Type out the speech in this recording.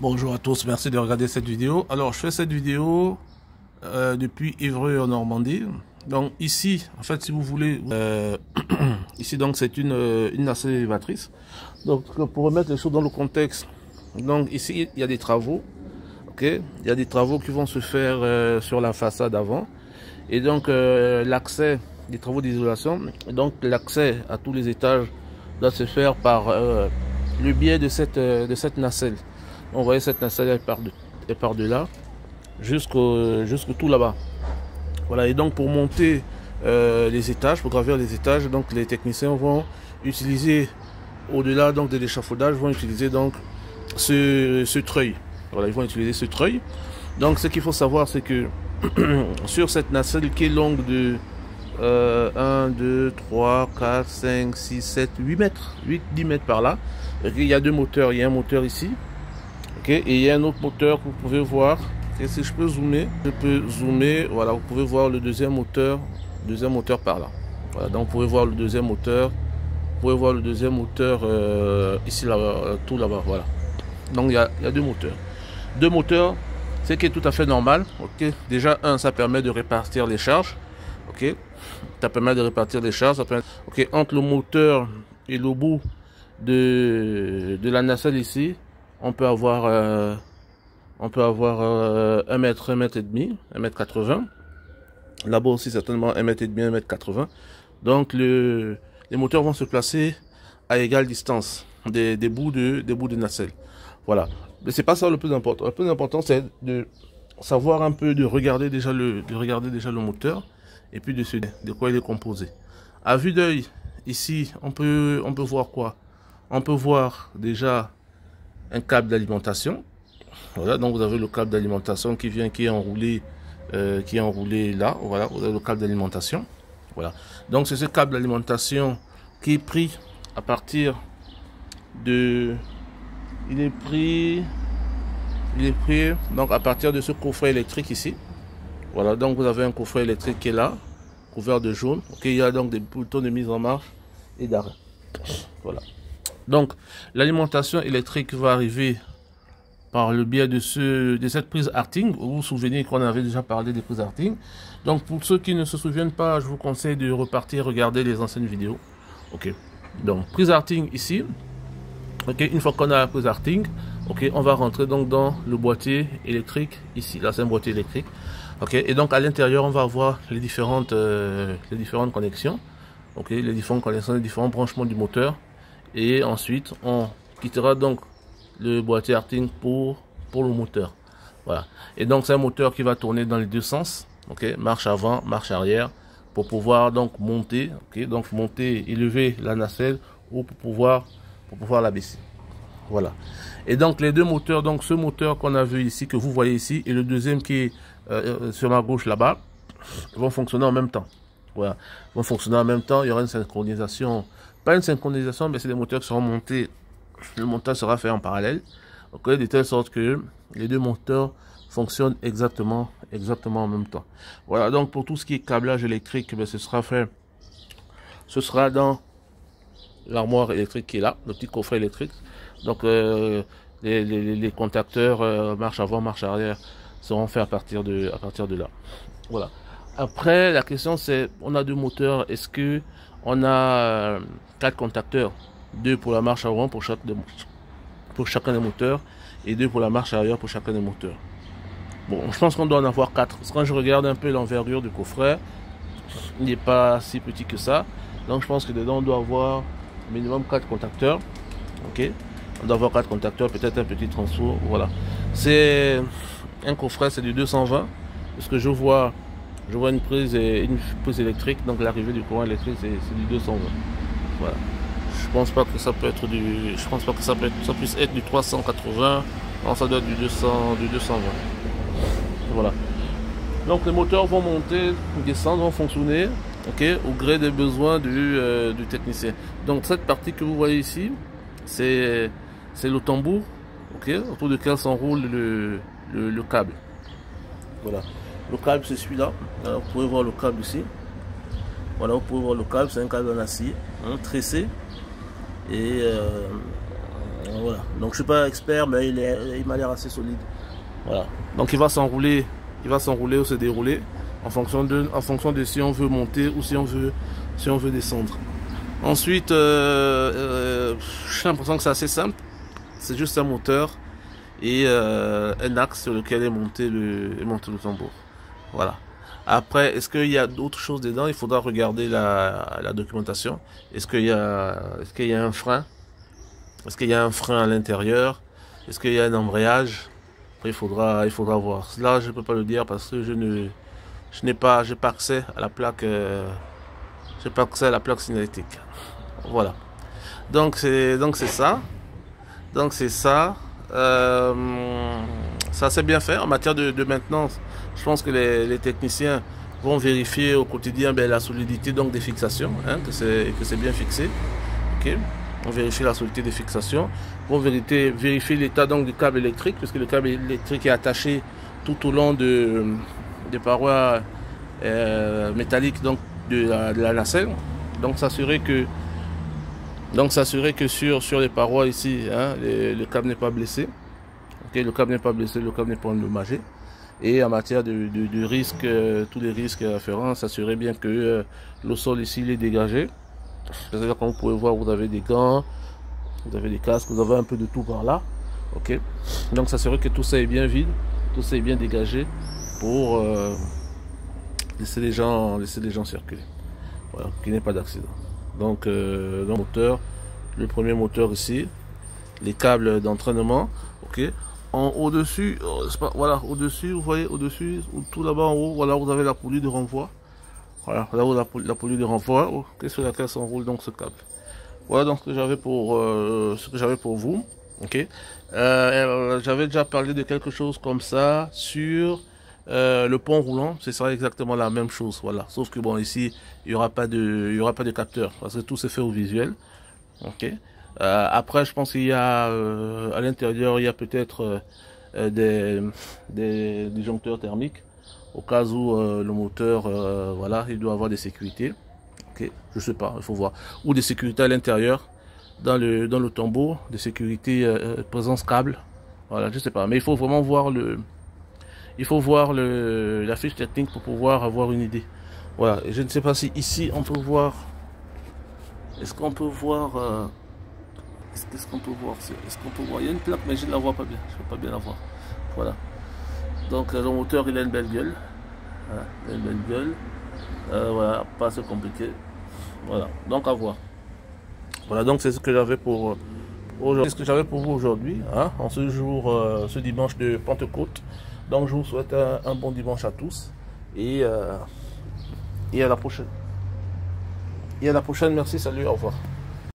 Bonjour à tous, merci de regarder cette vidéo. Alors, je fais cette vidéo depuis Évreux en Normandie. Donc ici, en fait, si vous voulez, ici donc c'est une nacelle élévatrice. Donc pour remettre les choses dans le contexte, donc ici il y a des travaux, ok, il y a des travaux qui vont se faire sur la façade avant, et donc l'accès des travaux d'isolation, donc l'accès à tous les étages doit se faire par le biais de cette nacelle. On voyait cette nacelle elle part de là jusqu'au tout là-bas. Voilà, et donc pour monter les étages, pour gravir les étages, donc les techniciens vont utiliser, au-delà donc de l'échafaudage, vont utiliser donc ce treuil. Voilà, ils vont utiliser ce treuil. Donc ce qu'il faut savoir, c'est que sur cette nacelle qui est longue de 1, 2, 3, 4, 5, 6, 7, 8 mètres, 10 mètres par là, il y a deux moteurs, il y a un moteur ici, okay, et il y a un autre moteur que vous pouvez voir. Et si je peux zoomer, voilà, vous pouvez voir le deuxième moteur par là. Voilà, donc vous pouvez voir le deuxième moteur, ici là, tout là-bas, voilà. Donc il y a deux moteurs, ce qui est tout à fait normal. Ok, déjà ça permet de répartir les charges. Ok, ça permet de répartir les charges. Ok, entre le moteur et le bout de la nacelle ici, on peut avoir 1 mètre, 1 mètre et demi, 1m80. Là-bas aussi certainement 1 mètre et demi, 1m80. Donc les moteurs vont se placer à égale distance des bouts de nacelle. Voilà. Mais c'est pas ça le plus important. Le plus important c'est de savoir un peu, de regarder déjà le moteur et puis de quoi il est composé. À vue d'œil, ici on peut voir quoi? On peut voir déjà un câble d'alimentation. Voilà, donc vous avez le câble d'alimentation qui est enroulé là. Voilà, vous avez le câble d'alimentation. Voilà, donc c'est ce câble d'alimentation qui est pris à partir de, il est pris donc à partir de ce coffret électrique ici. Voilà, donc vous avez un coffret électrique qui est là, couvert de jaune. Ok, il y a donc des boutons de mise en marche et d'arrêt. Voilà, donc l'alimentation électrique va arriver par le biais de cette prise Harting. Vous vous souvenez qu'on avait déjà parlé des prises Harting. Donc pour ceux qui ne se souviennent pas, je vous conseille de repartir regarder les anciennes vidéos. Ok, donc prise Harting ici. Ok, une fois qu'on a la prise Harting, ok, on va rentrer donc dans le boîtier électrique ici. Là c'est un boîtier électrique. Ok, et donc à l'intérieur on va avoir les différentes connexions. Ok, les différentes connexions, les différents branchements du moteur. Et ensuite on quittera donc le boîtier Harting pour le moteur. Voilà, et donc c'est un moteur qui va tourner dans les deux sens. Ok, marche avant, marche arrière, pour pouvoir donc monter. Ok, donc monter, élever la nacelle, ou pour pouvoir la baisser. Voilà, et donc les deux moteurs, donc ce moteur qu'on a vu ici, que vous voyez ici, et le deuxième qui est sur ma gauche là-bas, vont fonctionner en même temps. Voilà, vont fonctionner en même temps. Il y aura une synchronisation, pas une synchronisation, mais c'est des moteurs qui seront montés. Le montage sera fait en parallèle, okay, de telle sorte que les deux moteurs fonctionnent exactement en même temps. Voilà, donc pour tout ce qui est câblage électrique, ce sera dans l'armoire électrique qui est là, le petit coffret électrique. Donc les contacteurs marche avant, marche arrière seront faits à partir de là. Voilà. Après, la question c'est, on a deux moteurs, est-ce que on a 4 contacteurs? 2 pour la marche avant pour chacun des moteurs, et 2 pour la marche arrière pour chacun des moteurs. Bon, je pense qu'on doit en avoir 4. Parce que quand je regarde un peu l'envergure du coffret, il n'est pas si petit que ça. Donc je pense que dedans on doit avoir minimum 4 contacteurs. Ok, on doit avoir 4 contacteurs, peut-être un petit transfo. Voilà, c'est un coffret, c'est du 220. Parce que je vois une prise électrique, donc l'arrivée du courant électrique c'est du 220. Voilà. Je pense pas que ça peut être ça puisse être du 380. Non, ça doit être du 220. Voilà. Donc les moteurs vont monter, descendre, vont fonctionner, ok, au gré des besoins du technicien. Donc cette partie que vous voyez ici, c'est le tambour, ok, autour duquel s'enroule le câble. Voilà. Le câble c'est celui-là. Vous pouvez voir le câble ici. Voilà, vous pouvez voir le câble, c'est un câble en acier, hein, tressé. Et Voilà. Donc je suis pas expert, mais il m'a l'air assez solide. Voilà. Donc il va s'enrouler ou se dérouler en fonction de si on veut monter ou si on veut descendre. Ensuite, j'ai l'impression que c'est assez simple. C'est juste un moteur et un axe sur lequel est monté le tambour. Voilà. Après, est-ce qu'il y a d'autres choses dedans? Il faudra regarder la documentation. Est-ce qu'il y a un frein? Est-ce qu'il y a un frein à l'intérieur? Est-ce qu'il y a un embrayage? Après, il faudra voir. Là, je peux pas le dire parce que j'ai pas accès à la plaque, j'ai pas accès à la plaque signalétique. Voilà. Donc c'est ça. Ça c'est bien fait en matière de maintenance. Je pense que les techniciens vont vérifier au quotidien la solidité donc des fixations, hein, que c'est bien fixé. Ok. On vérifie la solidité des fixations. On vérifier l'état donc du câble électrique, puisque le câble électrique est attaché tout au long des parois métalliques donc de la nacelle. Donc s'assurer que sur les parois ici, hein, le câble n'est pas blessé. Okay, le câble n'est pas blessé, le câble n'est pas endommagé. Et en matière de risque, tous les risques afférents, s'assurer bien que le sol ici il est dégagé. C'est-à-dire, comme vous pouvez voir, vous avez des gants, vous avez des casques, vous avez un peu de tout par là. Ok. Donc s'assurer que tout ça est bien vide, tout ça est bien dégagé pour laisser les gens circuler. Voilà, qu'il n'y ait pas d'accident. Donc le moteur, le premier moteur ici, les câbles d'entraînement, ok. Au-dessus, voilà, au-dessus, vous voyez, au-dessus, tout là-bas en haut, voilà, vous avez la poulie de renvoi. Voilà, là où la poulie de renvoi, sur laquelle s'enroule donc ce câble. Voilà donc ce que j'avais pour vous. Ok. J'avais déjà parlé de quelque chose comme ça sur le pont roulant. Ce sera exactement la même chose. Voilà. Sauf que bon, ici il y aura pas de capteur parce que tout se fait au visuel. Ok. Après, je pense qu'il y a à l'intérieur, il y a peut-être des disjoncteurs thermiques au cas où le moteur, voilà, il doit avoir des sécurités. Ok, je sais pas, il faut voir. Ou des sécurités à l'intérieur, dans le tambour, des sécurités présence câble. Voilà, je sais pas. Mais il faut vraiment voir la fiche technique pour pouvoir avoir une idée. Voilà. Et je ne sais pas si ici on peut voir. Est-ce qu'on peut voir Est-ce qu'on peut voir Il y a une plaque, mais je ne la vois pas bien. Je ne peux pas bien la voir. Voilà. Donc le moteur, il a une belle gueule. Voilà, il a une belle gueule. Voilà, pas assez compliqué. Voilà, donc à voir. Voilà, donc c'est ce que j'avais pour aujourd'hui. C'est ce que j'avais pour vous aujourd'hui, hein, en ce jour, ce dimanche de Pentecôte. Donc je vous souhaite un bon dimanche à tous et à la prochaine. Merci, salut, au revoir.